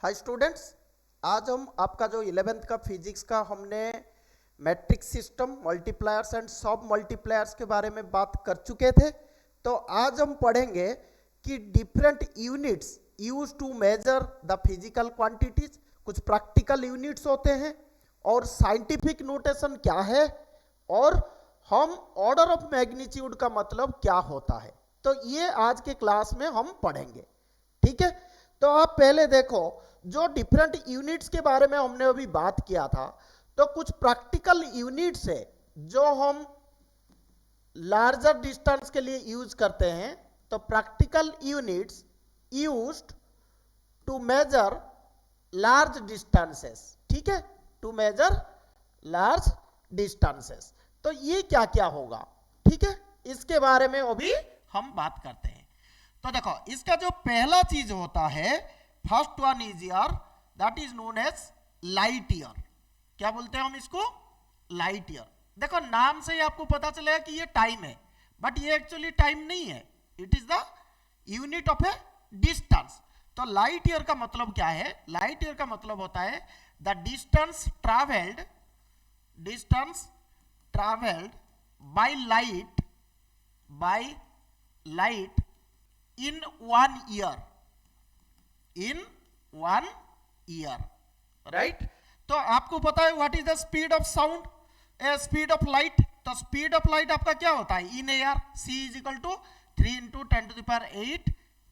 Hi students, आज हम आपका जो 11th का फिजिक्स का हमने मैट्रिक्स सिस्टम, मल्टीप्लायर्स एंड सब मल्टीप्लायर्स के बारे में बात कर चुके थे। तो आज हम पढ़ेंगे कि different units use to measure the physical quantities. कुछ प्रैक्टिकल यूनिट्स होते हैं और साइंटिफिक नोटेशन क्या है, और हम ऑर्डर ऑफ मैग्नीट्यूड का मतलब क्या होता है। तो ये आज के क्लास में हम पढ़ेंगे, ठीक है। तो आप पहले देखो, जो डिफरेंट यूनिट्स के बारे में हमने अभी बात किया था, तो कुछ प्रैक्टिकल यूनिट्स है जो हम लार्जर डिस्टेंस के लिए यूज करते हैं। तो practical units used to measure large distances, ठीक है, टू मेजर लार्ज डिस्टेंसेस। तो ये क्या क्या होगा, ठीक है, इसके बारे में अभी हम बात करते हैं। तो देखो, इसका जो पहला चीज होता है, first one is year, that is known as light year. क्या बोलते हैं हम इसको? Light year. देखो, नाम से ही आपको पता चलेगा कि ये टाइम है, बट ये एक्चुअली टाइम नहीं है, it is the unit of A distance. तो लाइट ईयर का मतलब क्या है? लाइट ईयर का मतलब होता है the distance travelled by light in 1 year, right? तो आपको पता है what is the speed of sound, speed of light. तो स्पीड ऑफ लाइट आपका क्या होता है? In air c is equal to 3 × 10⁸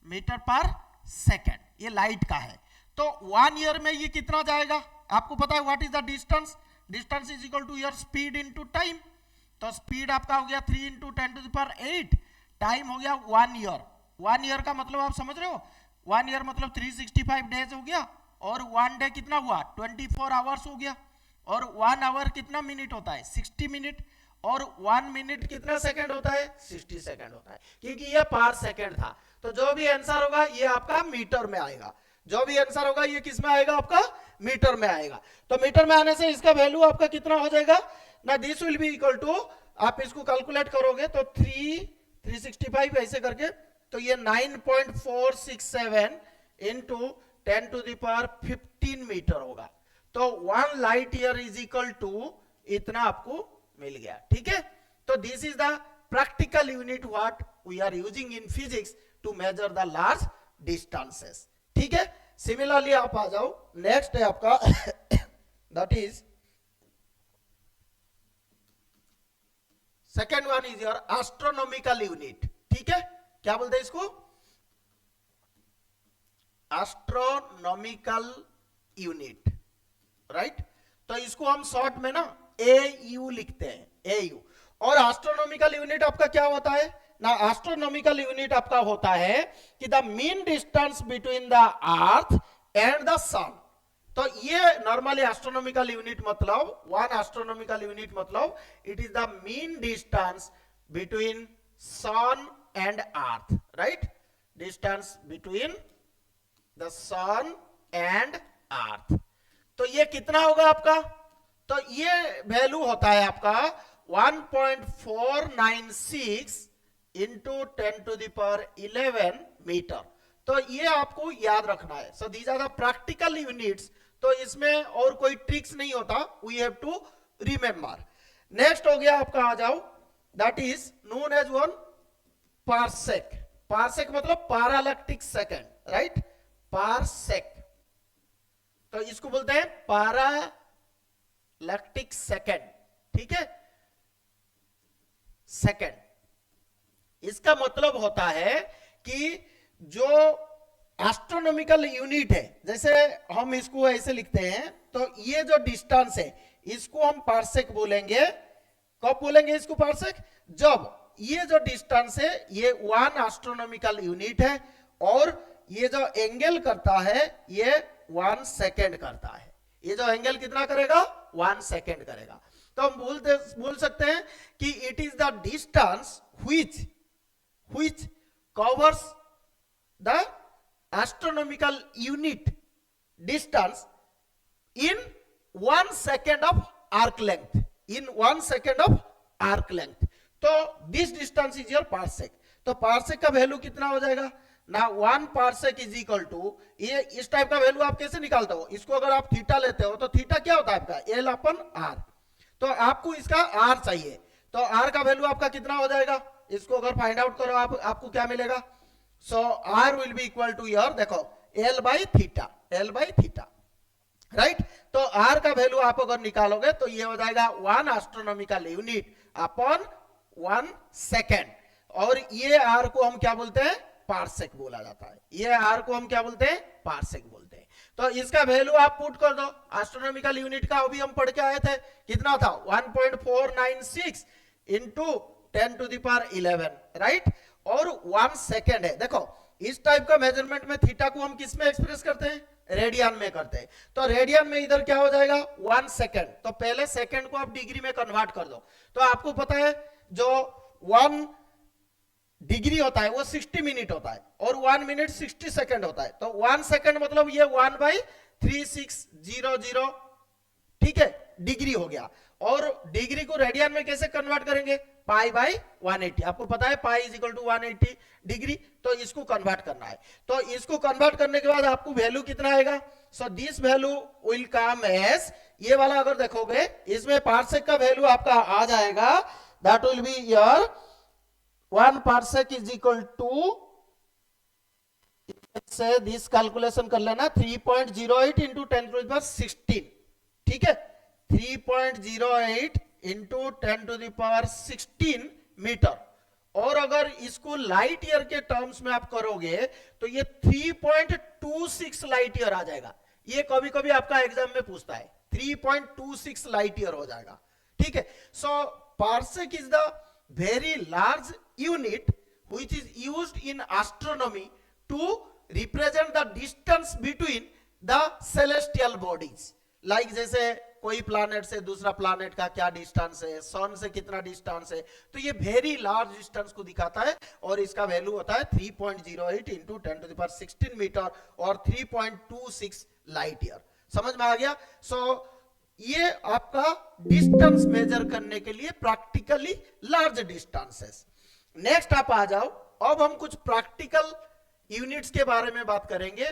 metre per second, ये लाइट का है। तो 1 ईयर में ये कितना जाएगा? आपको पता है what is the distance is equal to your speed into time. तो स्पीड आपका हो गया 3 × 10⁸, टाइम हो गया 1 ईयर। 1 ईयर का मतलब आप समझ रहे हो? 1 ईयर मतलब 365 डेज हो गया, और 1 डे कितना हुआ? 24 आवर्स हो गया। और 1 आवर कितना मिनट होता है? 60 मिनट। और 1 मिनट कितना सेकंड होता है? 60 सेकंड होता है, क्योंकि ये पर सेकंड था। तो जो भी आंसर होगा ये आपका मीटर में आएगा। जो भी आंसर होगा ये किस में आएगा? आपका मीटर में आएगा। तो मीटर में आने से इसका वैल्यू आपका कितना हो जाएगा ना? This will be equal to, आप इसको कैलकुलेट करोगे तो 365 ऐसे करके, तो ये 9.467 इंटू 10⁻15 मीटर होगा। तो 1 light year is equal to इतना आपको मिल गया, ठीक है। तो this is the practical unit what we are using in physics to measure the large distances, ठीक है। सिमिलरली आप आ जाओ, नेक्स्ट है आपका that is second one is your astronomical unit, ठीक है। क्या बोलते हैं इसको? Astronomical unit, right. तो इसको हम शॉर्ट में ना AU लिखते हैं, AU। और एस्ट्रोनॉमिकल यूनिट आपका क्या होता है ना? एस्ट्रोनॉमिकल यूनिट आपका होता है कि the mean distance between the earth and the sun. तो ये नॉर्मली एस्ट्रोनॉमिकल यूनिट मतलब, वन एस्ट्रोनॉमिकल यूनिट मतलब it is the mean distance between sun and earth, right? Distance between the sun and earth। तो ये कितना होगा आपका? तो ये वैल्यू होता है आपका 1.496 इंटू 10⁻11 मीटर। तो ये आपको याद रखना है। So these are the practical units. तो इसमें और कोई ट्रिक्स नहीं होता, we have to remember. Next हो गया आपका, आ जाओ, that is known as one parsec. Parsec मतलब पैरालैक्टिक सेकंड, राइट? पारसेक, तो इसको बोलते हैं पैरालैक्टिक सेकंड, ठीक है, सेकंड। इसका मतलब होता है कि जो एस्ट्रोनॉमिकल यूनिट है, जैसे हम इसको ऐसे लिखते हैं, तो ये जो डिस्टेंस है इसको हम पारसेक बोलेंगे। कब बोलेंगे इसको पारसेक? जब ये जो डिस्टेंस है ये 1 एस्ट्रोनॉमिकल यूनिट है, और ये जो एंगल करता है ये 1 सेकेंड करता है। ये जो एंगल कितना करेगा? 1 सेकेंड करेगा। तो हम बोल सकते हैं कि it is the distance which covers the astronomical unit distance in 1 second of arc length, in 1 second of arc length. तो this distance is your parsec. तो पारसेक का वैल्यू कितना हो जाएगा? ना 1 पार्सेक इज इक्वल टू, ये इस type का वैल्यू आप कैसे निकालते हो, इसको अगर आप थीटा लेते हो तो थीटा क्या होता है आपका एल अपन आर, तो आपको इसका आर चाहिए, तो आर का वैल्यू आपका कितना हो जाएगा, इसको अगर फाइंड आउट करो आपको क्या मिलेगा, so R will be equal to your, देखो एल बाई थीटा, राइट। तो आर का वैल्यू आप अगर निकालोगे तो ये हो जाएगा 1 एस्ट्रोनॉमिकल यूनिट अपॉन 1 सेकेंड, और ये आर को हम क्या बोलते हैं, पार्सेक बोला जाता है, ये आर को हम क्या बोलते हैं, पार्सेक बोलते हैं। तो इसका वैल्यू आप पुट कर दो, एस्ट्रोनॉमिकल यूनिट का अभी हम पढ़ के आए थे, कितना था 1.496 into 10 to the power 11, right, और 1 सेकेंड है। देखो इस टाइप का मेजरमेंट में थीटा को हम किस में एक्सप्रेस करते हैं, रेडियन में करते हैं, तो रेडियन में इधर क्या हो जाएगा 1 सेकेंड, तो पहले सेकेंड को आप डिग्री में कन्वर्ट कर दो, तो आपको पता है जो 1 डिग्री होता है वो 60 मिनट होता है, और 1 मिनट 60 सेकेंड होता है, तो 1 सेकेंड मतलब ये 1/3600, ठीक है, डिग्री हो गया। और डिग्री को रेडियन में कैसे कन्वर्ट करेंगे, पाई बाई 180, आपको पता है pi is equal to 180 degree, तो इसको कन्वर्ट करना है, तो इसको कन्वर्ट करने के बाद आपको वैल्यू कितना आएगा, so this value will come as, ये वाला अगर देखोगे इसमें पार्सेक का वैल्यू आपका आ जाएगा, that will be your 1 parsec is equal to, say this calculation कर लेना 3.08 इंटू 10 टू द पावर 16, ठीक है, 3.08 into 10 to the power 16 metre, और अगर इसको लाइट ईयर के टर्म्स में आप करोगे तो ये 3.26 लाइट ईयर आ जाएगा, ये कभी कभी आपका एग्जाम में पूछता है, 3.26 लाइट ईयर हो जाएगा, ठीक है। So parsec is the very large unit which is used in astronomy to represent the distance between the celestial bodies, like जैसे कोई प्लैनेट से दूसरा प्लैनेट का क्या डिस्टेंस है, सन से कितना डिस्टेंस है, तो ये वेरी लार्ज डिस्टेंस को दिखाता है, और इसका वैल्यू होता है 3.08 into 10 to the power 16 metre और 3.26 लाइट ईयर, समझ में आ गया। सो ये आपका डिस्टेंस मेजर करने के लिए प्रैक्टिकली लार्ज डिस्टेंसेस। नेक्स्ट आप आ जाओ, अब हम कुछ प्रैक्टिकल यूनिट्स के बारे में बात करेंगे,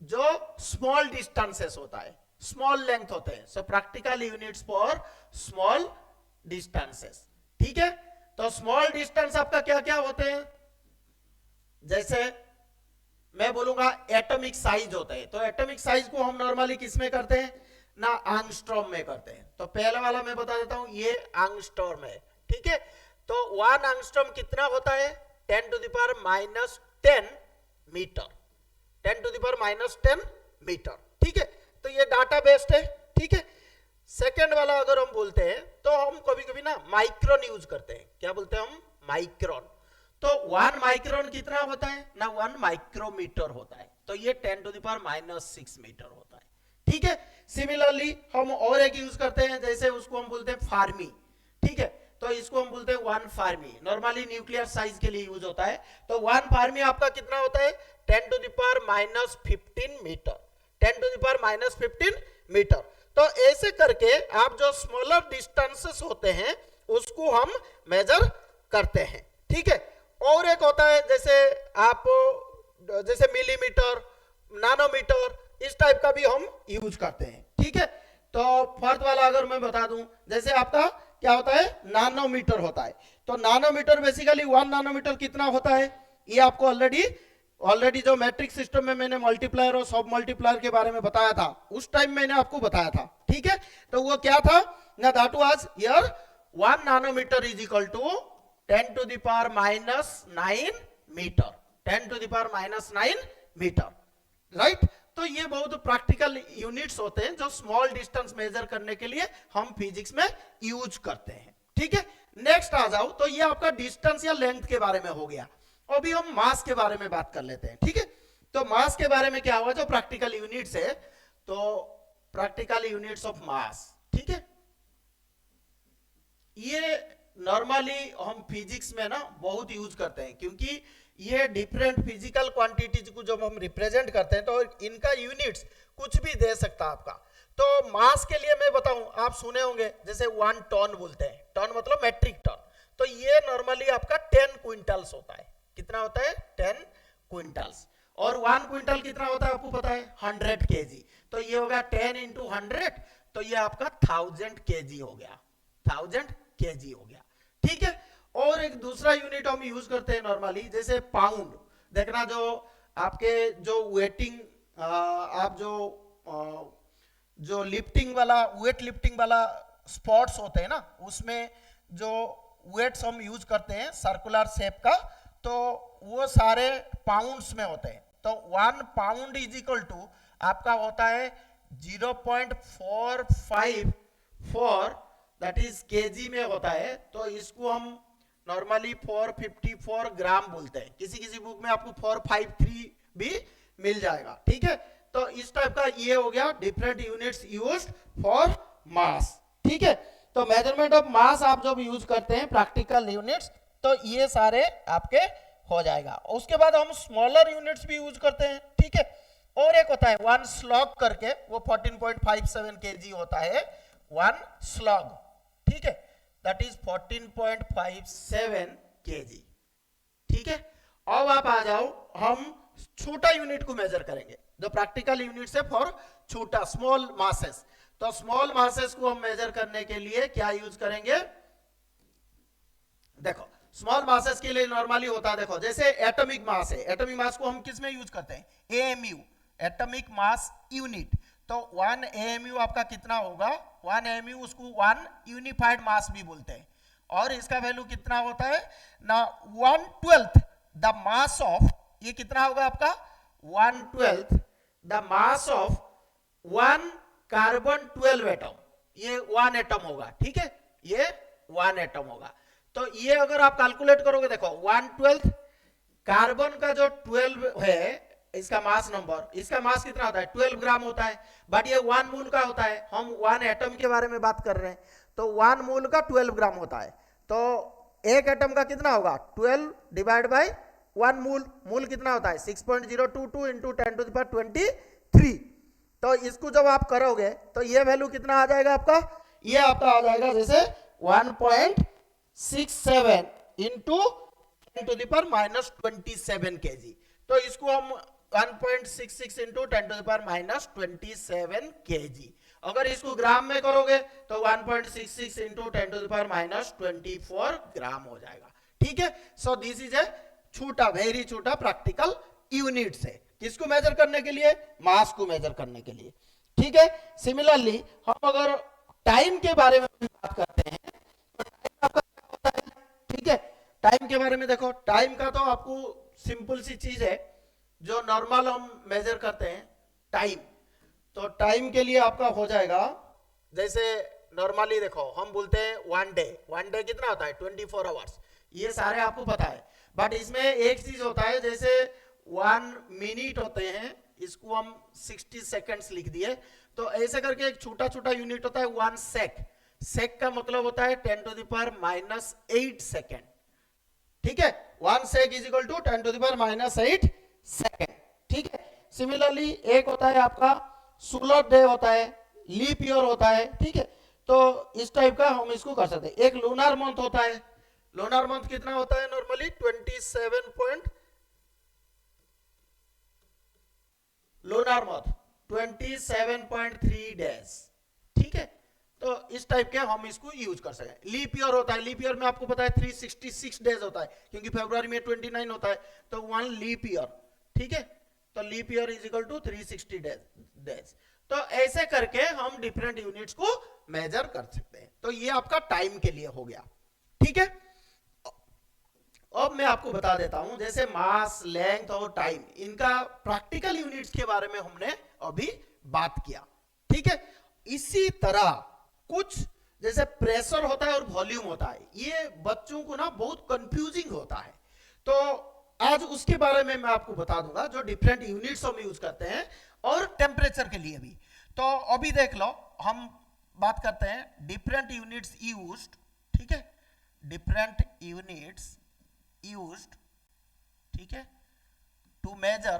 जो स्मॉल डिस्टेंसेस होता है, स्मॉल लेंथ होते हैं, सो practical units for small distances, ठीक है। तो स्मॉल डिस्टेंस आपका क्या क्या होते हैं, जैसे मैं बोलूंगा एटॉमिक साइज होते हैं, तो एटॉमिक साइज को हम नॉर्मली किस में करते हैं ना, एंगस्ट्रॉम में करते हैं, तो पहले वाला मैं बता देता हूं, ये एंगस्ट्रॉम है, ठीक है। तो 1 एंगस्ट्रॉम कितना होता है, 10 to the power -10 metre, 10 to the power -10 metre, ठीक है। तो ये डाटा बेस्ड है, ठीक है। सेकेंड वाला अगर हम बोलते हैं तो हम कभी कभी ना माइक्रोन यूज करते हैं, क्या बोलते हैं हम, माइक्रोन, तो 1 माइक्रोन कितना होता है ना, 1 माइक्रोमीटर होता है, तो ये 10 टू द पावर -6 मीटर होता है, ठीक है। सिमिलरली हम और एक यूज करते हैं, जैसे उसको हम बोलते हैं फार्मी, ठीक है, तो इसको हम बोलते हैं 1 फार्मी, नॉर्मली न्यूक्लियर साइज के लिए यूज होता है, तो 1 फार्मी आपका कितना होता है 10 to the power -15 metre, 10 to the power -15 metre. तो ऐसे करके आप जो स्मॉलर डिस्टेंसेस होते हैं उसको हम मेजर करते हैं, ठीक है। और एक होता है जैसे आप जैसे मिलीमीटर, नानोमीटर, इस टाइप का भी हम यूज करते हैं, ठीक है। तो फोर्थ वाला अगर मैं बता दूं, जैसे आपका क्या होता है, नानोमीटर होता है, तो नानोमीटर बेसिकली 1 नानोमीटर कितना होता है, ये आपको ऑलरेडी जो मैट्रिक्स सिस्टम में मैंने मल्टीप्लायर और सब मल्टीप्लायर के बारे में बताया था, उस टाइम मैंने आपको बताया था, ठीक है। तो वो क्या था ना, that was here 1 nanometre is equal to 10 to the power -9 metre, 10 to the power -9 metre, right. तो ये बहुत प्रैक्टिकल यूनिट्स होते हैं जो स्मॉल डिस्टेंस मेजर करने के लिए हम फिजिक्स में यूज करते हैं, ठीक है। नेक्स्ट आ जाओ, तो ये आपका डिस्टेंस या लेंथ के बारे में हो गया, अभी हम मास के बारे में बात कर लेते हैं, ठीक है। तो मास के बारे में क्या हुआ, जो प्रैक्टिकल यूनिट्स है, तो प्रैक्टिकल यूनिट्स ऑफ मास, ठीक है, ये नॉर्मली हम फिजिक्स में ना बहुत यूज करते हैं, क्योंकि ये डिफरेंट फिजिकल क्वांटिटीज को जब हम रिप्रेजेंट करते हैं तो इनका यूनिट्स कुछ भी दे सकता है आपका। तो मास के लिए मैं बताऊं, आप सुने होंगे जैसे 1 टन बोलते हैं, टन मतलब मैट्रिक टन, तो ये नॉर्मली आपका 10 क्विंटल्स होता है, कितना होता है 10 क्विंटल्स। और 1 क्विंटल कितना होता है आपको पता है 100 केजी, तो ये होगा 10 इंटू 100, तो ये आपका 1000 केजी हो गया, 1000 केजी हो गया। ठीक है, और एक दूसरा यूनिट हम यूज करते हैं नॉर्मली, जैसे पाउंड। देखना जो आपके जो वेटिंग आप जो लिफ्टिंग वाला वेट लिफ्टिंग वाला स्पोर्ट्स होते हैं ना, उसमें जो वेट्स हम यूज करते हैं सर्कुलर शेप का, तो वो सारे पाउंड्स में होते हैं। तो 1 पाउंड इज इक्वल टू आपका होता है 0.454, दैट इज केजी में होता है। तो इसको हम नॉर्मली 454 ग्राम बोलते हैं, किसी किसी बुक में आपको 453 भी मिल जाएगा। ठीक है, तो इस टाइप का ये हो गया different units used for mass. ठीक है, तो मेजरमेंट ऑफ मास आप जब यूज करते हैं प्रैक्टिकल यूनिट्स, तो ये सारे आपके हो जाएगा। उसके बाद हम स्मॉलर यूनिट्स भी यूज करते हैं। ठीक है, और एक होता है 1 स्लॉग करके, वो 14.57 केजी होता है 1 स्लॉग। ठीक है, दैट इज 14.57 केजी। ठीक है, अब आप आ जाओ, हम छोटा यूनिट को मेजर करेंगे, जो प्रैक्टिकल यूनिट है फॉर छोटा स्मॉल मासेस। तो स्मॉल मासेस को हम मेजर करने के लिए क्या यूज करेंगे, देखो स्मॉल मासेस के लिए नॉर्मली होता है, देखो जैसे एटॉमिक मास है, एटॉमिक मास को हम किस में यूज करते हैं, एएमयू, एटॉमिक मास यूनिट। तो 1 एएमयू आपका कितना होगा, 1 एएमयू उसको 1 यूनिफाइड मास भी बोलते हैं, और इसका वैल्यू कितना होता है ना 1/12 द मास ऑफ, ये कितना होगा आपका 1/12 the mass of 1 carbon 12 atom, ये 1 एटम होगा। ठीक है, ये 1 एटम होगा। तो ये अगर आप कैलकुलेट करोगे, देखो 1/12 कार्बन का जो 12 है इसका मास नंबर, इसका मास कितना होता है 12 ग्राम होता है, बट ये 1 मोल का होता है। हम 1 एटम के बारे में बात कर रहे हैं, तो 1 मोल का 12 ग्राम होता है। तो एक एटम का कितना होगा 12 डिवाइड बाय 1 मोल, मोल कितना होता है 6.022 इंटू 10⁻23। तो इसको जब आप करोगे तो ये वैल्यू कितना आ जाएगा आपका, ये आपका आ जाएगा जैसे 1.67 इंटू 10⁻27 केजी। तो इसको हम 1.66 इंटू 10⁻27 केजी। अगर इसको ग्राम में करोगे तो 1.66 इंटू 10⁻24 ग्राम हो जाएगा। ठीक है, सो दिस इज ए छोटा, वेरी छोटा प्रैक्टिकल यूनिट है, किसको मेजर करने के लिए, मास को मेजर करने के लिए। ठीक है, सिमिलरली हम अगर टाइम के बारे में बात करते हैं, तो टाइम आपका क्या होता है। ठीक है, टाइम के बारे में देखो, टाइम का तो आपको सिंपल सी चीज है जो नॉर्मल हम मेजर करते हैं टाइम। तो टाइम के लिए आपका हो जाएगा, जैसे नॉर्मली देखो हम बोलते हैं 1 डे, 1 डे कितना होता है 24 आवर्स, ये सारे आपको पता है। बट इसमें एक चीज होता है, जैसे 1 मिनट होते हैं, इसको हम 60 सेकंड्स लिख दिए। तो ऐसे करके एक छोटा छोटा यूनिट होता है 1 सेक, सेक का मतलब होता है 10⁻⁸ सेकेंड। ठीक है, 1 सेक इज इक्वल टू 10⁻⁸ सेकेंड। ठीक है, सिमिलरली एक होता है आपका सोलर डे होता है, लीप ईयर होता है। ठीक है, तो इस टाइप का हम इसको कर सकते हैं। एक लूनर मंथ होता है, लूनर मंथ कितना होता है नॉर्मली 27.3 डेज। ठीक है, तो इस टाइप के हम इसको यूज कर सकते हैं। लीप ईयर होता है, लीप ईयर में आपको पता है 366 डेज होता है, क्योंकि फरवरी में 29 होता है, तो 1 लीप ईयर। ठीक है, तो leap year is equal to 360 days. तो ऐसे करके हम डिफरेंट यूनिट्स को मेजर कर सकते हैं। तो ये आपका टाइम के लिए हो गया। ठीक है, अब मैं आपको बता देता हूं, जैसे मास, लेंथ और टाइम, इनका प्रैक्टिकल यूनिट्स के बारे में हमने अभी बात किया। ठीक है, इसी तरह कुछ जैसे प्रेशर होता है और वॉल्यूम होता है, ये बच्चों को ना बहुत कंफ्यूजिंग होता है। तो आज उसके बारे में मैं आपको बता दूंगा, जो डिफरेंट यूनिट्स हम यूज करते हैं, और टेम्परेचर के लिए भी। तो अभी देख लो, हम बात करते हैं डिफरेंट यूनिट्स यूज्ड। ठीक है, डिफरेंट यूनिट्स यूज्ड, ठीक है, to measure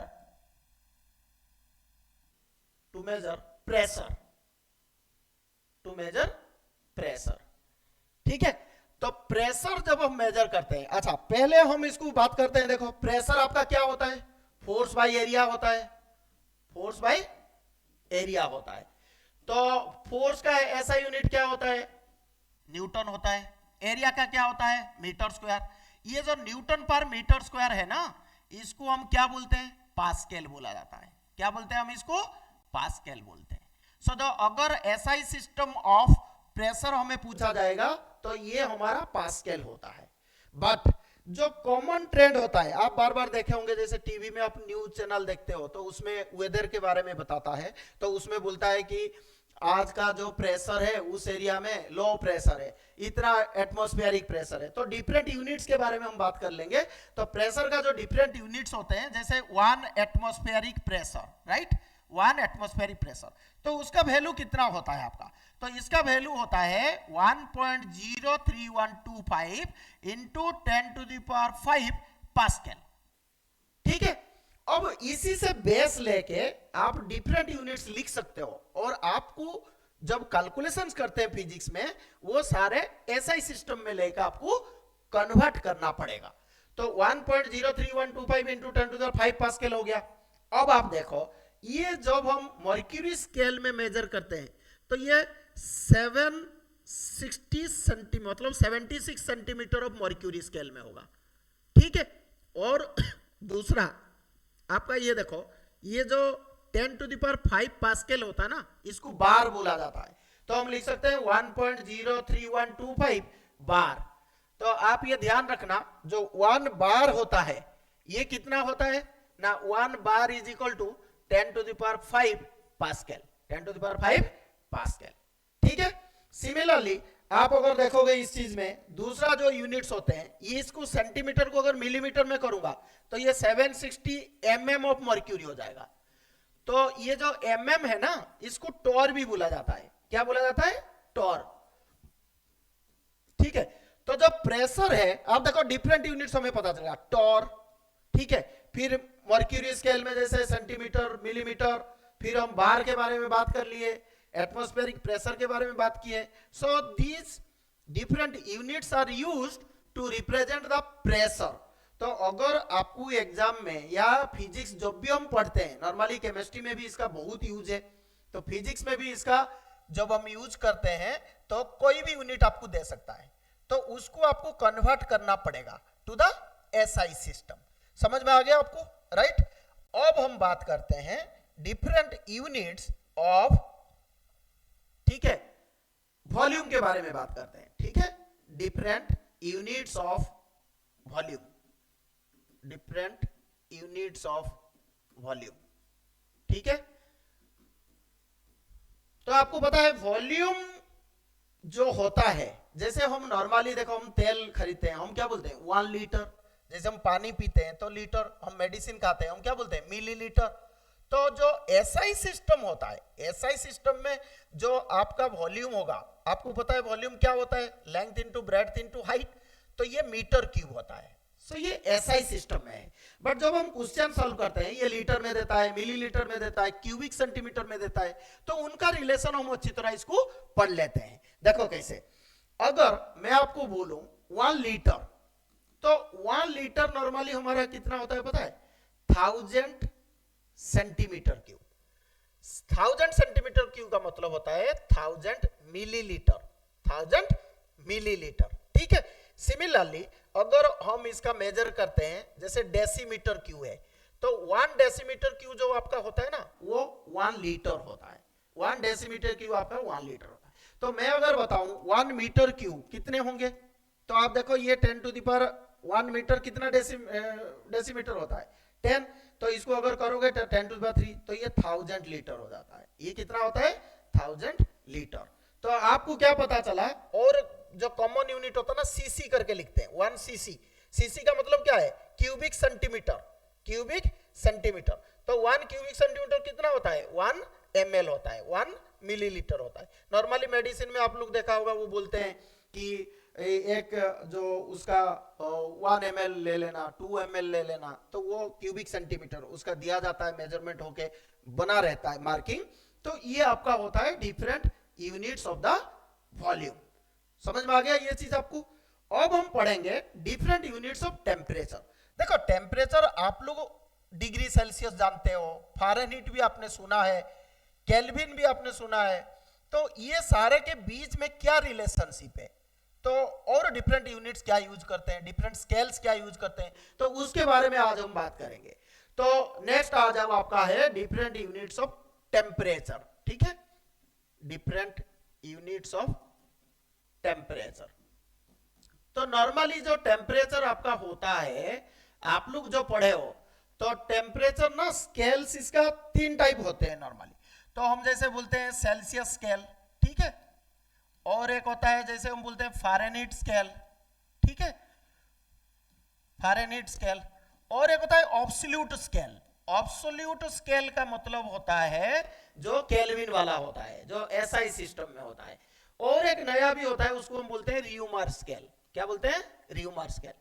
pressure, to measure pressure. ठीक है, तो प्रेशर जब हम मेजर करते हैं, अच्छा पहले हम इसको बात करते हैं। देखो प्रेशर आपका क्या होता है, फोर्स बाय एरिया होता है, फोर्स बाय एरिया होता है। तो फोर्स का ऐसा यूनिट क्या होता है, न्यूटन होता है। एरिया का क्या होता है, मीटर स्क्वायर। ये जो न्यूटन पर मीटर स्क्वायर है ना, इसको हम क्या बोलते हैं, पास्कल बोला जाता है। क्या बोलते हैं हम इसको, पास्कल बोलते हैं। सो तो अगर एसआई सिस्टम ऑफ प्रेशर हमें पूछा जाएगा तो ये हमारा पास्कल होता है। बट जो कॉमन ट्रेंड होता है, आप बार बार देखे होंगे, जैसे टीवी में आप न्यूज चैनल देखते हो तो उसमें वेदर के बारे में बताता है, तो उसमें बोलता है कि आज का जो प्रेशर है उस एरिया में लो प्रेशर है, इतना एटमॉस्फेरिक प्रेशर है। तो डिफरेंट यूनिट्स के बारे में हम बात कर लेंगे। तो प्रेशर का जो डिफरेंट यूनिट्स होते हैं, जैसे 1 atmospheric pressure, right, 1 atmospheric pressure, तो उसका वैल्यू कितना होता है आपका, तो इसका वैल्यू होता है 1.03125 इंटू 10⁵ पास्कल। ठीक है, अब इसी से बेस लेके आप डिफरेंट यूनिट्स लिख सकते हो, और आपको जब कैलकुलेशंस करते हैं फिजिक्स में, वो सारे एसआई सिस्टम में लेकर आपको कन्वर्ट करना पड़ेगा। तो 1.03125 इंटू 10⁵ पास्कल हो गया। अब आप देखो, ये जब हम मर्क्यूरी स्केल में मेजर करते हैं तो ये 760 सेंटीमीटर, मतलब 76 सेंटीमीटर ऑफ मर्क्यूरी स्केल में होगा। ठीक है, और दूसरा आपका ये देखो, ये जो 10⁵ पास्कल होता है ना, इसको बार बोला जाता है। तो हम लिख सकते हैं 1.03125 बार। तो आप ये ध्यान रखना, जो 1 बार होता है ये कितना होता है ना, 1 bar is equal to 10⁵ pascal, 10⁵ pascal. ठीक है, सिमिलरली आप अगर देखोगे इस चीज में, दूसरा जो यूनिट्स होते हैं, ये इसको सेंटीमीटर को अगर मिलीमीटर में करूंगा तो ये 760 mm ऑफ मर्क्यूरी हो जाएगा। तो ये जो mm है ना, इसको टॉर भी बोला जाता है। क्या बोला जाता है, टॉर। ठीक है, तो जो प्रेशर है, आप देखो डिफरेंट यूनिट्स हमें पता चलेगा, टॉर। ठीक है, फिर मर्क्यूरी स्केल में जैसे सेंटीमीटर, मिलीमीटर, फिर हम बार के बारे में बात कर लिए, एटमॉस्फेरिक प्रेशर के बारे में बात की है। So these different units are used to represent the pressure. तो अगर आपको एग्जाम में या फिजिक्स जब भी हम पढ़ते हैं, नॉर्मली केमिस्ट्री में भी इसका बहुत यूज है, तो फिजिक्स में भी इसका जब हम यूज करते हैं तो कोई भी यूनिट आपको दे सकता है, तो उसको आपको कन्वर्ट करना पड़ेगा टू द एसआई सिस्टम। समझ में आ गया आपको, राइट। अब हम बात करते हैं डिफरेंट यूनिट्स ऑफ, ठीक है, वॉल्यूम के बारे में बात करते हैं। ठीक है, different units of volume, different units of volume. ठीक है, तो आपको पता है वॉल्यूम जो होता है, जैसे हम नॉर्मली देखो, हम तेल खरीदते हैं, हम क्या बोलते हैं 1 लीटर। जैसे हम पानी पीते हैं तो लीटर, हम मेडिसिन खाते हैं हम क्या बोलते हैं मिलीलीटर। तो जो एसआई सिस्टम होता है, एसआई सिस्टम में जो आपका वॉल्यूम होगा, आपको पता है वॉल्यूम क्या होता है, length into breadth into height, तो ये मीटर क्यूब होता है। सो ये एसआई सिस्टम में है। बट जब हम क्वेश्चन सॉल्व करते हैं, ये लीटर में देता है, मिलीलीटर में देता है, क्यूबिक सेंटीमीटर में देता है, तो उनका रिलेशन हम अच्छी तरह इसको पढ़ लेते हैं। देखो कैसे, अगर मैं आपको बोलूं 1 लीटर, तो 1 लीटर नॉर्मली हमारा कितना होता है पता है, 1000 सेंटीमीटर क्यूब। 1000 सेंटीमीटर क्यूब का मतलब होता है 1000 मिलीलीटर, 1000 मिलीलीटर। ठीक है, सिमिलरली अगर हम इसका मेजर करते हैं, जैसे डेसीमीटर क्यूब है, तो 1 डेसीमीटर क्यूब जो आपका होता है ना, वो 1 लीटर होता है। 1 डेसीमीटर क्यूब आपका 1 लीटर होता है। तो मैं अगर बताऊं 1 मीटर क्यूब कितने होंगे, तो आप देखो ये 10⁻1 मीटर कितना डेसीमीटर होता है 10, तो इसको अगर करोगे 10⁻3, तो ये 1000 लीटर हो जाता है। ये कितना होता है 1000 लीटर। तो आपको क्या पता चला, और जो कॉमन यूनिट होता है ना, सीसी करके लिखते हैं, 1 सीसी। सीसी का मतलब क्या है, क्यूबिक सेंटीमीटर, क्यूबिक सेंटीमीटर। तो 1 क्यूबिक सेंटीमीटर कितना होता है 1 ml होता है, 1 मिलीलीटर होता है। नॉर्मली मेडिसिन में आप लोग देखा होगा, वो बोलते हैं कि एक जो उसका 1 ml ले लेना, 2 ml ले लेना, तो वो क्यूबिक सेंटीमीटर उसका दिया जाता है, मेजरमेंट होके बना रहता है मार्किंग। तो ये आपका होता है different units of the volume. समझ में आ गया ये चीज आपको। अब हम पढ़ेंगे डिफरेंट यूनिट्स ऑफ टेम्परेचर। देखो टेम्परेचर आप लोग डिग्री सेल्सियस जानते हो, फ़ारेनहीट भी आपने सुना है, केल्विन भी आपने सुना है, तो ये सारे के बीच में क्या रिलेशनशिप है, तो और डिफरेंट यूनिट्स क्या यूज करते हैं, डिफरेंट स्केल्स क्या यूज करते हैं, तो उसके बारे में आज हम बात करेंगे। तो नेक्स्ट आ जाओ आपका है डिफरेंट यूनिट्स ऑफ टेम्परेचर, ठीक है, डिफरेंट यूनिट्स ऑफ टेम्परेचर। तो नॉर्मली जो टेम्परेचर आपका होता है, आप लोग जो पढ़े हो, तो टेम्परेचर ना स्केल्स इसका 3 टाइप होते हैं नॉर्मली। तो हम जैसे बोलते हैं सेल्सियस स्केल, ठीक है, और एक होता है जैसे हम बोलते हैं फ़ारेनहीट स्केल, ठीक है, फ़ारेनहीट स्केल, और एक होता है ऑब्सोल्यूट स्केल। ऑब्सोल्यूट स्केल का मतलब होता है जो केल्विन वाला होता है, जो एसआई सिस्टम में होता है, और एक नया भी होता है, उसको हम बोलते हैं रियूमर स्केल। क्या बोलते हैं? रियूमर स्केल।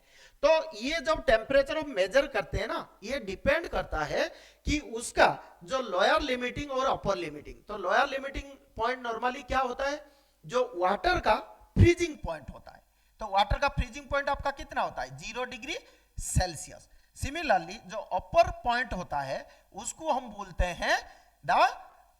तो ये जब टेम्परेचर हम मेजर करते हैं ना, ये डिपेंड करता है कि उसका जो लोअर लिमिटिंग और अपर लिमिटिंग, तो लोअर लिमिटिंग पॉइंट नॉर्मली क्या होता है, जो वाटर का फ्रीजिंग पॉइंट होता है। तो वाटर का फ्रीजिंग पॉइंट आपका कितना होता है? 0 डिग्री सेल्सियस। सिमिलरली जो अपर पॉइंट होता है उसको हम बोलते हैं the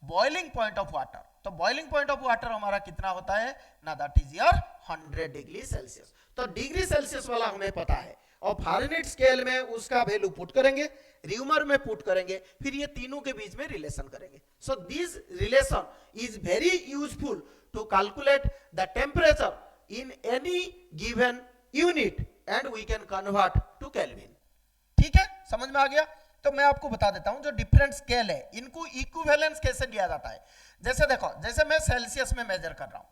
boiling point of water. तो बॉइलिंग पॉइंट ऑफ वाटर हमारा कितना होता है ना, that is your 100 degree Celsius. तो डिग्री सेल्सियस वाला हमें पता है, और फ़ारेनहीट स्केल में उसका वैल्यू पुट करेंगे, रियूमर में पुट करेंगे, फिर ये तीनों के बीच में रिलेशन करेंगे। So this relation is very useful to calculate the temperature in any given unit and we can convert to kelvin. ठीक है, समझ में आ गया? तो मैं आपको बता देता हूं जो डिफरेंट स्केल है इनको इक्विवेलेंस कैसे दिया जाता है। जैसे देखो, जैसे मैं सेल्सियस में मेजर कर रहा हूं,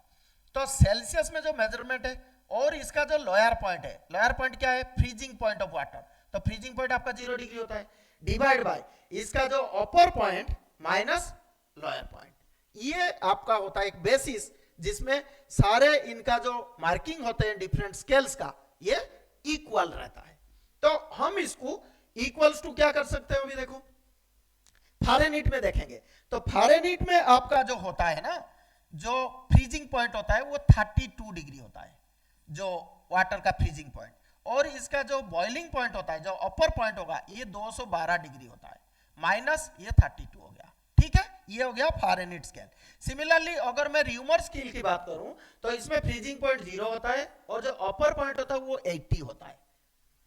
तो सेल्सियस में जो मेजरमेंट है और इसका जो लोअर पॉइंट है, लोअर पॉइंट क्या है? Freezing point of water. तो फ्रीजिंग पॉइंट आपका 0 डिग्री होता है, डिवाइड बाय इसका जो अपर पॉइंट माइनस लोअर पॉइंट। ये आपका होता है एक बेसिस जिसमें सारे इनका जो मार्किंग होते हैं डिफरेंट स्केल्स का, ये इक्वल रहता है। तो हम इसको इक्वल्स टू क्या कर सकते हैं, अभी देखो फ़ारेनहीट में देखेंगे। तो फ़ारेनहीट में आपका जो होता है ना, जो फ्रीजिंग पॉइंट होता है वो 32 डिग्री होता है, जो वाटर का फ्रीजिंग पॉइंट, और इसका जो बॉइलिंग पॉइंट होता है, जो अपर पॉइंट होगा, ये 212 डिग्री होता है, माइनस ये 32 हो गया। ठीक है, ये हो गया फ़ारेनहीट स्केल। सिमिलरली अगर मैं रियूमर स्केल की बात करूं, तो इसमें फ्रीजिंग पॉइंट 0 होता है और जो अपर पॉइंट होता है वो 80 होता है।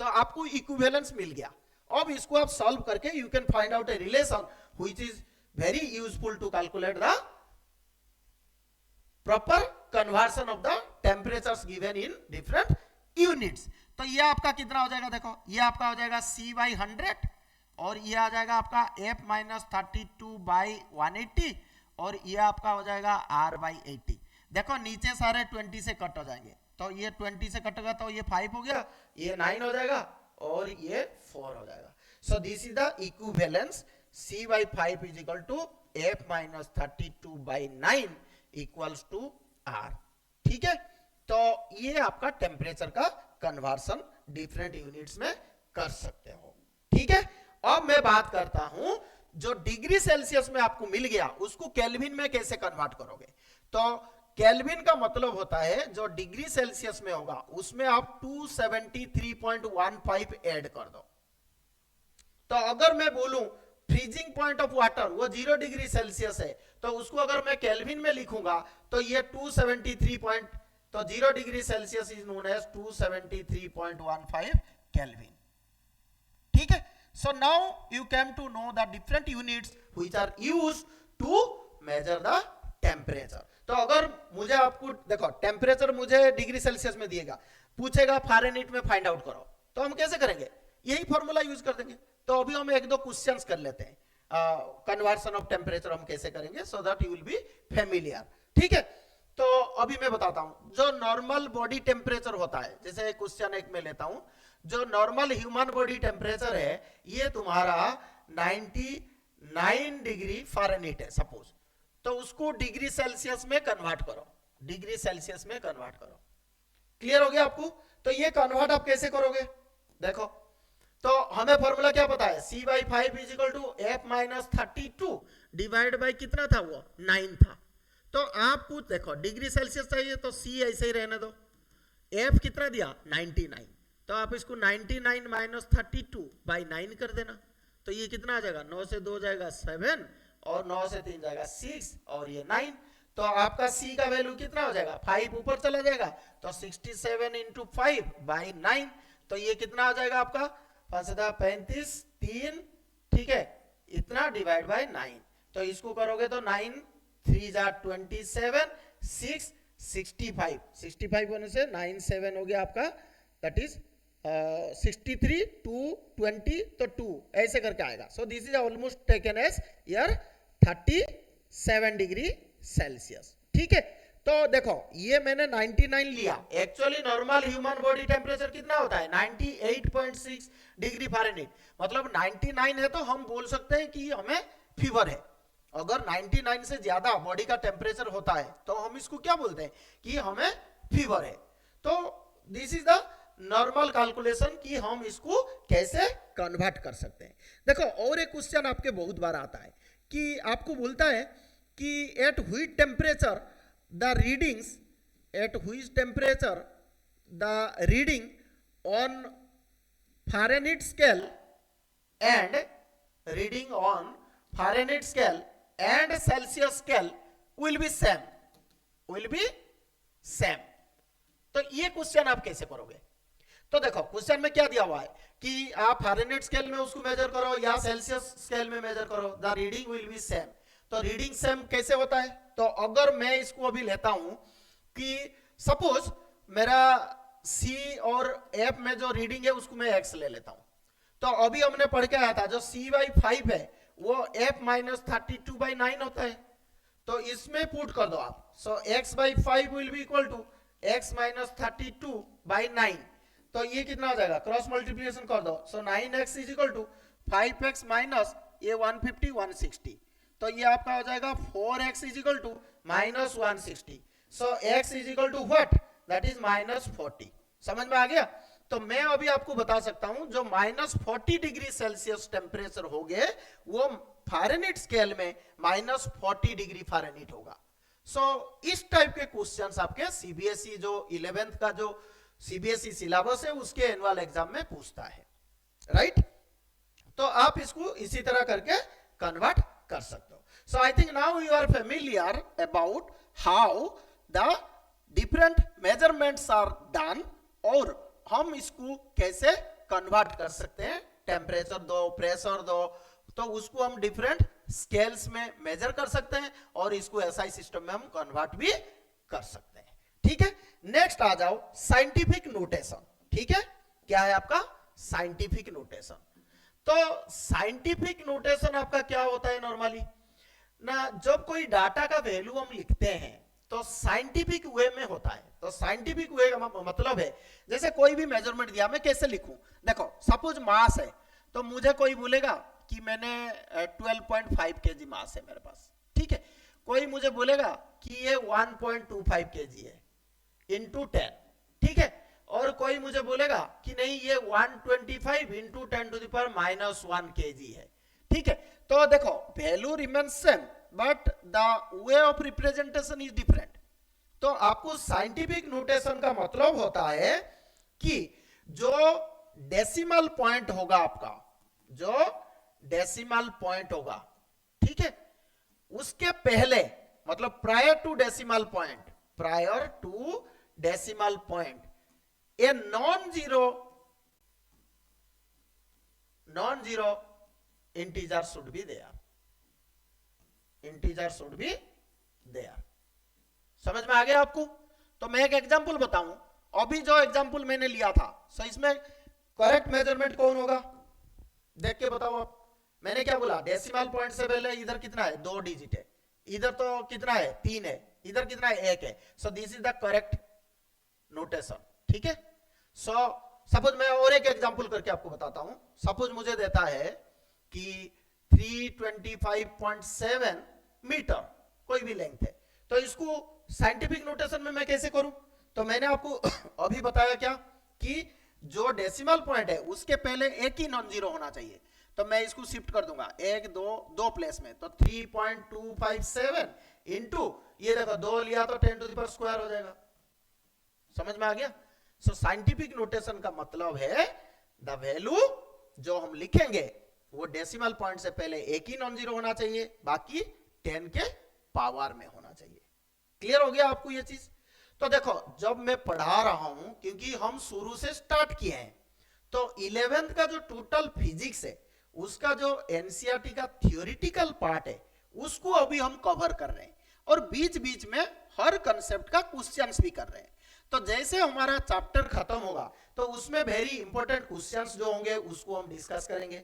तो आपको इक्विवेलेंस मिल गया। अब इसको आप सॉल्व करके you can find out a relation which is very useful to calculate the proper conversion of the temperatures given in different units. तो ये आपका कितना हो जाएगा? देखो, ये आपका हो जाएगा C/100, और ये आ जाएगा आपका F-32/180, और ये आपका हो जाएगा R/80। देखो नीचे सारे 20 से कट हो जाएंगे, तो ये 20 से कटेगा तो ये 5 हो गया, ये 9 हो जाएगा, और ये 4 हो जाएगा। So this is the equivalence C/5 is equal to F-32/9 equals to R। ठीक है, तो ये आपका टेम्परेचर का कन्वर्सन डिफरेंट यूनिट्स में कर सकते हो। ठीक है, अब मैं बात करता हूं जो डिग्री सेल्सियस में आपको मिल गया उसको केल्विन में कैसे कन्वर्ट करोगे। तो केल्विन का मतलब होता है जो डिग्री सेल्सियस में होगा उसमें आप 273.15 ऐड कर दो। तो अगर मैं बोलूं फ्रीजिंग पॉइंट ऑफ वाटर वो 0 डिग्री सेल्सियस है, तो उसको अगर मैं केल्विन में लिखूंगा तो ये 273. तो 0 degree Celsius is known as 273.15 kelvin. ठीक है, so now you came to know the different units which are used to measure the temperature. तो अगर मुझे आपको देखो टेम्परेचर मुझे डिग्री सेल्सियस में दिएगा, पूछेगा फ़ारेनहीट में फाइंड आउट करो, तो हम कैसे करेंगे? यही फॉर्मूला यूज कर देंगे। तो अभी हम 1-2 क्वेश्चंस कर लेते हैं, कन्वर्सन ऑफ टेम्परेचर हम कैसे करेंगे, so that you will be familiar. ठीक है, तो अभी मैं बताता हूं जो नॉर्मल बॉडी टेम्परेचर होता है। जैसे क्वेश्चन एक में लेता हूं, जो नॉर्मल ह्यूमन बॉडी टेम्परेचर है ये तुम्हारा 99 डिग्री फ़ारेनहीट है सपोज, तो उसको डिग्री सेल्सियस में कन्वर्ट करो, डिग्री सेल्सियस में कन्वर्ट करो। क्लियर हो गया आपको? तो ये कन्वर्ट आप कैसे करोगे? देखो, तो हमें फॉर्मूला क्या पता है, C/5 is equal to F-32 divide by कितना था, वो 9 था। तो आपको देखो डिग्री सेल्सियस चाहिए तो C ऐसे ही रहने दो, F कितना दिया 99, तो आप इसको 99 - 32/9 कर देना, तो ये कितना आ जाएगा, 9 से 2 जाएगा 7 और 9 से 3 जाएगा 6 और ये 9। तो आपका C का वैल्यू कितना हो जाएगा, 5 ऊपर चला जाएगा तो 67 इंटू 5 बाई 9। तो ये कितना हो जाएगा आपका 35 3, ठीक है, इतना डिवाइड बाई 9। तो इसको करोगे तो 9 3 जा 27, 6 65, 65 होने से 9 7 हो गया आपका, दैट इज 63 2 20 तो 2 ऐसे करके आएगा। So this is almost taken as year 37 degree Celsius, ठीक है। तो देखो ये मैंने 99 लिया, actually normal human body temperature कितना होता है 98.6 डिग्री फ़ारेनहीट, मतलब 99 है तो हम बोल सकते हैं कि हमें फीवर है। अगर 99 से ज्यादा बॉडी का टेम्परेचर होता है तो हम इसको क्या बोलते हैं कि हमें फीवर है। तो this is the normal calculation कि हम इसको कैसे कन्वर्ट कर सकते हैं। देखो और एक क्वेश्चन आपके बहुत बार आता है कि आपको बोलता है कि at which temperature the readings, at which temperature the reading on Fahrenheit scale and reading on Fahrenheit scale and Celsius scale will be same, will be same. तो ये क्वेश्चन आप कैसे करोगे, तो देखो क्वेश्चन में क्या दिया हुआ है कि आप फ़ारेनहीट स्केल में उसको मेजर करो या सेल्सियस स्केल में मेजर करो, the reading will be same. तो रीडिंग सेम कैसे होता है, तो अगर मैं इसको अभी लेता हूं कि सपोज मेरा C और F में जो रीडिंग है उसको मैं X ले लेता हूं, तो अभी हमने पढ़ के आया था जो C/5 है वो F माइनस 32/9 होता है। तो इसमें पुट कर दो आप, so X/5 will be equal to X minus 32/9। तो ये कितना हो जाएगा, क्रॉस मल्टीप्लिकेशन कर दो, so 9x is equal to 5x minus ये 150 160, तो ये आपका हो जाएगा 4x is equal to minus 160। So x is equal to what, that is minus 40। समझ में आ गया। तो मैं अभी आपको बता सकता हूं जो माइनस 40 डिग्री सेल्सियस टेम्परेचर हो गए वो फ़ारेनहीट स्केल में माइनस 40 डिग्री फ़ारेनहीट होगा। सो इस टाइप के क्वेश्चंस आपके सीबीएसई जो 11th का जो सीबीएसई सिलेबस है उसके एनुअल एग्जाम में पूछता है, राइट। तो आप इसको इसी तरह करके कन्वर्ट कर सकते हो। So I think now you are familiar about how the different measurements are done और हम इसको कैसे कन्वर्ट कर सकते हैं, टेम्परेचर दो, प्रेशर दो, तो उसको हम डिफरेंट स्केल्स में मेजर कर सकते हैं और इसको एसआई सिस्टम में हम कन्वर्ट भी कर सकते हैं, ठीक है। नेक्स्ट आ जाओ साइंटिफिक नोटेशन, ठीक है। क्या है आपका साइंटिफिक नोटेशन। तो साइंटिफिक नोटेशन आपका क्या होता है नॉर्मली ना, जब कोई डाटा का वैल्यू हम लिखते हैं तो साइंटिफिक वे में होता है। तो साइंटिफिक वे का मतलब है जैसे कोई भी मेजरमेंट दिया मैं कैसे लिखूं, देखो सपोज मास है तो मुझे कोई बोलेगा कि मैंने 12.5 केजी मास है मेरे पास, ठीक है। कोई मुझे बोलेगा कि ये 1.25 केजी है इंटू 10, ठीक है। और कोई मुझे बोलेगा कि नहीं ये 125 into 10 to the power minus 1 KG है, ठीक है। तो देखो value remains same but the way of representation is different. तो आपको साइंटिफिक नोटेशन का मतलब होता है कि जो डेसिमल पॉइंट होगा आपका, जो डेसिमल पॉइंट होगा, ठीक है, उसके पहले मतलब prior to decimal point, prior to decimal point a non zero integer should be there, integer should be there. समझ में आ गया आपको। तो मैं एक एग्जांपल बताऊं, अभी जो एग्जांपल मैंने लिया था सो इसमें करेक्ट मेजरमेंट कौन होगा देख के बताओ आप। मैंने क्या बोला, डेसिमल पॉइंट से पहले इधर कितना है 2 डिजिट है, इधर तो कितना है 3 है, इधर कितना है 1 है। सो this is the correct notation, ठीक है। सो सपोज मैं और एक एग्जांपल करके आपको बताता हूं। सपोज मुझे देता है कि 325.7 मीटर कोई भी लेंथ है, तो इसको साइंटिफिक नोटेशन में मैं कैसे करूं। तो मैंने आपको अभी बताया क्या कि जो डेसिमल पॉइंट है उसके पहले एक ही नॉन जीरो होना चाहिए। तो मैं इसको शिफ्ट कर दूंगा 1 2 प्लेस में, तो 3.257 इंटू ये देखो 2 लिया तो 10 टू द पावर स्क्वायर हो जाएगा। समझ में आ गया। सो साइंटिफिक नोटेशन का मतलब है द वैल्यू जो हम लिखेंगे वो डेसिमल पॉइंट से पहले एक ही नॉन जीरो होना चाहिए, बाकी 10 के पावर में होना चाहिए। क्लियर हो गया आपको ये चीज? तो देखो जब मैं पढ़ा रहा हूं, क्योंकि हम शुरू से स्टार्ट किए हैं, तो 11th का जो टोटल फिजिक्स है उसका जो एनसीईआरटी का थियोरिटिकल पार्ट है उसको अभी हम कवर कर रहे हैं, और बीच बीच में हर कंसेप्ट का क्वेश्चंस भी कर रहे हैं। तो जैसे हमारा चैप्टर खत्म होगा तो उसमें वेरी इंपॉर्टेंट क्वेश्चंस जो होंगे उसको हम डिस्कस करेंगे,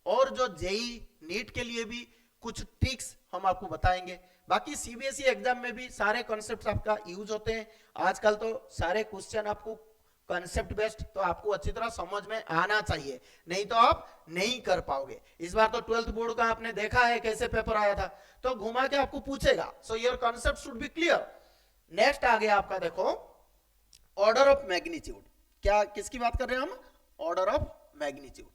और जो जेई नीट के लिए भी कुछ ट्रिक्स हम आपको बताएंगे। बाकी सीबीएसई एग्जाम में भी सारे कॉन्सेप्ट्स आपका यूज होते हैं। आजकल तो सारे क्वेश्चन आपको कॉन्सेप्ट बेस्ड, तो आपको अच्छी तरह समझ में आना चाहिए, नहीं तो आप नहीं कर पाओगे। इस बार तो 12th बोर्ड का आपने देखा है कैसे पेपर आया था, तो घुमा के आपको पूछेगा, so your concept should be clear. Next आ गया आपका, देखो ऑर्डर ऑफ मैग्नीट्यूड। क्या किसकी बात कर रहे हैं हम? Order of magnitude.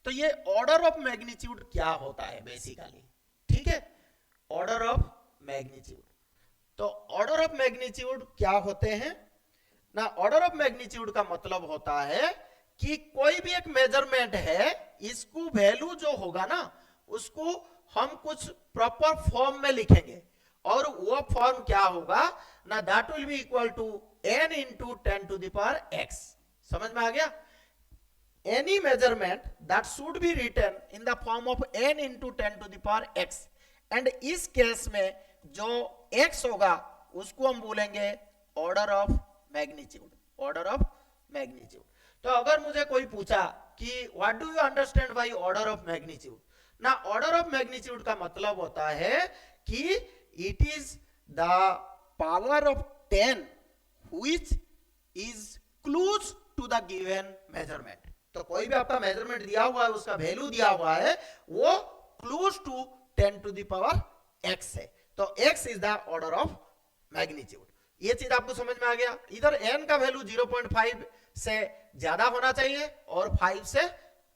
तो ये ऑर्डर ऑफ मैग्नीट्यूड क्या होता है बेसिकली, ठीक है? ऑर्डर ऑफ मैग्नीट्यूड, तो ऑर्डर ऑफ मैग्नीट्यूड क्या होते हैं ना? ऑर्डर ऑफ मैग्नीट्यूड का मतलब होता है कि कोई भी एक मेजरमेंट है, इसको वैल्यू जो होगा ना उसको हम कुछ प्रॉपर फॉर्म में लिखेंगे, और वो फॉर्म क्या होगा ना? That will be equal to n into 10 to the power x। समझ में आ गया? Any measurement that should be written in the form of n into 10 to the power x, and इस केस में जो x होगा उसको हम बोलेंगे order of magnitude. Order of magnitude. तो अगर मुझे कोई पूछा कि what do you understand by order of magnitude, ना ऑर्डर ऑफ मैग्नीट्यूड का मतलब होता है कि it is the power of 10 which is close to the given measurement। तो कोई भी आपका मेजरमेंट दिया हुआ है, उसका वैल्यू दिया हुआ है, वो close to 10 to the power x है, तो x is the order of magnitude। ये चीज आपको समझ में आ गया? इधर n का वैल्यू 0.5 से ज्यादा होना चाहिए और 5 से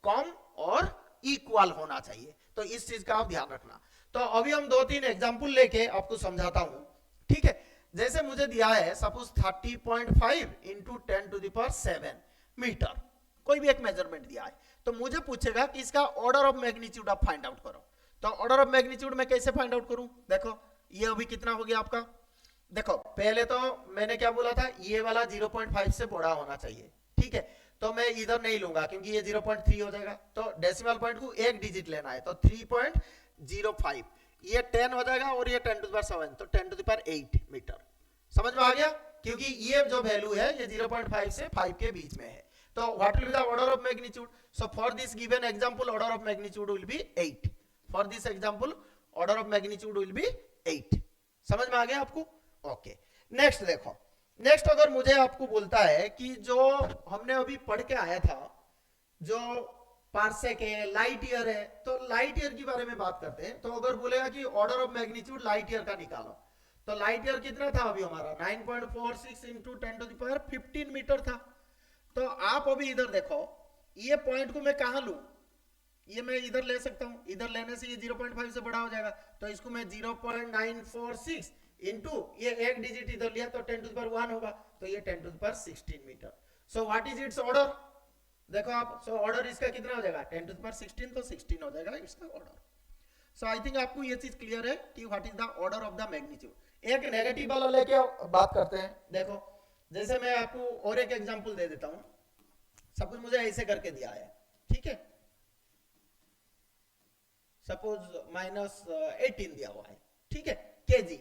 कम और इक्वल होना चाहिए, तो इस चीज का आप ध्यान रखना। तो अभी हम 2-3 एग्जांपल लेके आपको समझाता हूं, ठीक है? जैसे मुझे दिया है suppose 30.5 into 10 to the power 7 metre, कोई भी एक मेजरमेंट दिया है, तो मुझे पूछेगा कि इसका ऑर्डर ऑफ मैग्नीट्यूड आप फाइंड आउट करो। तो ऑर्डर ऑफ मैग्नीट्यूड मैं कैसे फाइंड आउट करूं? देखो ये अभी कितना हो गया आपका, देखो पहले तो मैंने क्या बोला था, ये वाला 0.5 से बड़ा होना चाहिए, ठीक है? तो मैं इधर नहीं लूंगा क्योंकि ये 0.3 हो जाएगा, तो डेसिमल पॉइंट को एक डिजिट लेना है, तो 3.05, ये 10 हो जाएगा, और ये 10 to the power 7, तो 10 to the power 8 मीटर। समझ में आ गया? क्योंकि ये जो वैल्यू है ये 0.5 से 5 के बीच में है, तो what will be the order of magnitude? So for this given example order of magnitude will be 8। For this example order of magnitude will be 8। समझ में आ गया आपको? ओके, नेक्स्ट देखो। नेक्स्ट अगर मुझे आपको बोलता है कि जो हमने अभी पढ़ के आया था, जो पार्सेक है, लाइट ईयर है, तो लाइट ईयर के बारे में बात करते हैं। तो अगर बोलेगा कि order of magnitude light year का निकालो, तो लाइट ईयर कितना था अभी हमारा? 9.46 into 10 to the power 15 metre था। तो आप अभी इधर देखो, ये पॉइंट को मैं कहां लूं? ये मैं इधर ले सकता हूं, इधर लेने से ये 0.5 से बड़ा हो जाएगा, तो इसको मैं 0.946 इंटू ये एक डिजिट इधर लिया तो 10 to the power 1 होगा, तो ये 10 to the power 16 metre. So what is its order? देखो आप, सो ऑर्डर इसका कितना हो जाएगा? 10 to the power 16, तो 16 हो जाएगा इसका ऑर्डर। सो आई थिंक आपको ये चीज क्लियर है कि what is the order of the magnitude. एक नेगेटिव वाला लेके बात करते हैं। देखो जैसे मैं आपको और एक एग्जांपल दे देता हूं, सब कुछ मुझे ऐसे करके दिया है, ठीक है? सपोज -18 दिया हुआ है, ठीक है? केजी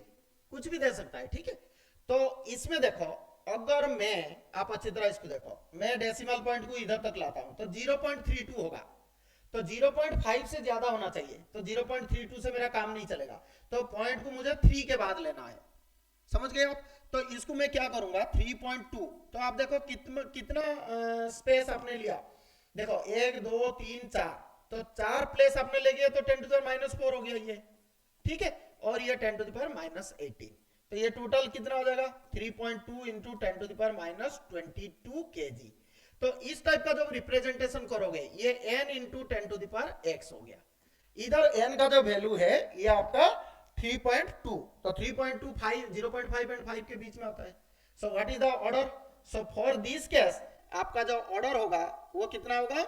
कुछ भी दे सकता है, ठीक है? तो इसमें देखो, अगर मैं, आप अच्छी तरह इसको देखो, मैं डेसिमल पॉइंट को इधर तक लाता हूं तो 0.32 होगा, तो 0.5 से ज्यादा होना चाहिए, तो 0.32 से मेरा काम नहीं चलेगा, तो पॉइंट को मुझे 3 के बाद लेना है। समझ गए आप? तो इसको मैं क्या करूंगा, 3.2, तो आप देखो कितना स्पेस आपने लिया, देखो 1 2 3 4, तो 4 प्लेस आपने ले गया, तो 10 to the power -4 हो गया ये, ठीक है? और ये 10 to the power -18, तो ये टोटल कितना हो जाएगा? 3.2 into 10 to the power -22 kg। तो इस टाइप का जब रिप्रेजेंटेशन करोगे, ये n into 10 to the power x हो गया। इधर n का जो वैल्यू है ये आपका 3.2, तो 3.2 0.5 एंड 5 के बीच में आता है। सो what is the order? So for this case आपका जो ऑर्डर होगा वो कितना होगा?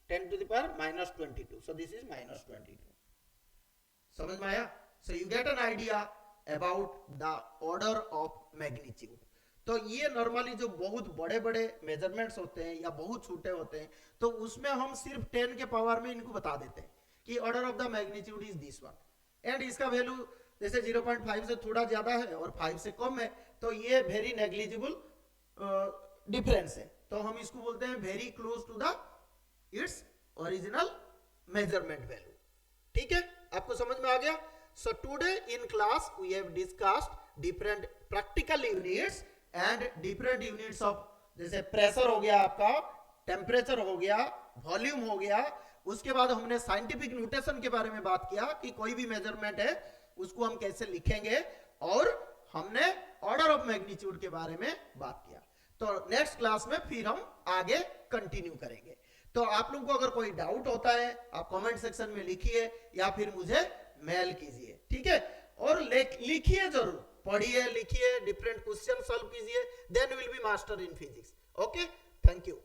10 to the power minus 22. So this is minus 22. समझ में आया? So you get an idea about the order of magnitude. तो ये नॉर्मली जो बहुत बड़े बड़े मेजरमेंट्स होते हैं या बहुत छोटे होते हैं तो उसमें हम सिर्फ 10 के पावर में इनको बता देते हैं कि order of the magnitude is this one, and इसका वैल्यू जैसे 0.5 से थोड़ा ज्यादा है और 5 से कम है तो ये वेरी नेग्लिजिबल डिफरेंस है, तो हम इसको बोलते हैं very close to the its original measurement value. ठीक है, आपको समझ में आ गया? So today in class we have discussed different practical units and different units of, जैसे प्रेशर हो गया आपका, टेम्परेचर हो गया, वॉल्यूम हो गया। उसके बाद हमने साइंटिफिक नोटेशन के बारे में बात किया कि कोई भी मेजरमेंट है उसको हम कैसे लिखेंगे, और हमने ऑर्डर ऑफ मैग्नीट्यूड के बारे में बात किया। तो नेक्स्ट क्लास में फिर हम आगे कंटिन्यू करेंगे। तो आप लोगों को अगर कोई डाउट होता है आप कमेंट सेक्शन में लिखिए या फिर मुझे मेल कीजिए, ठीक है? और लिखिए जरूर, पढ़िए, लिखिए, डिफरेंट क्वेश्चन सॉल्व कीजिए, then will be master in physics. Okay, thank you.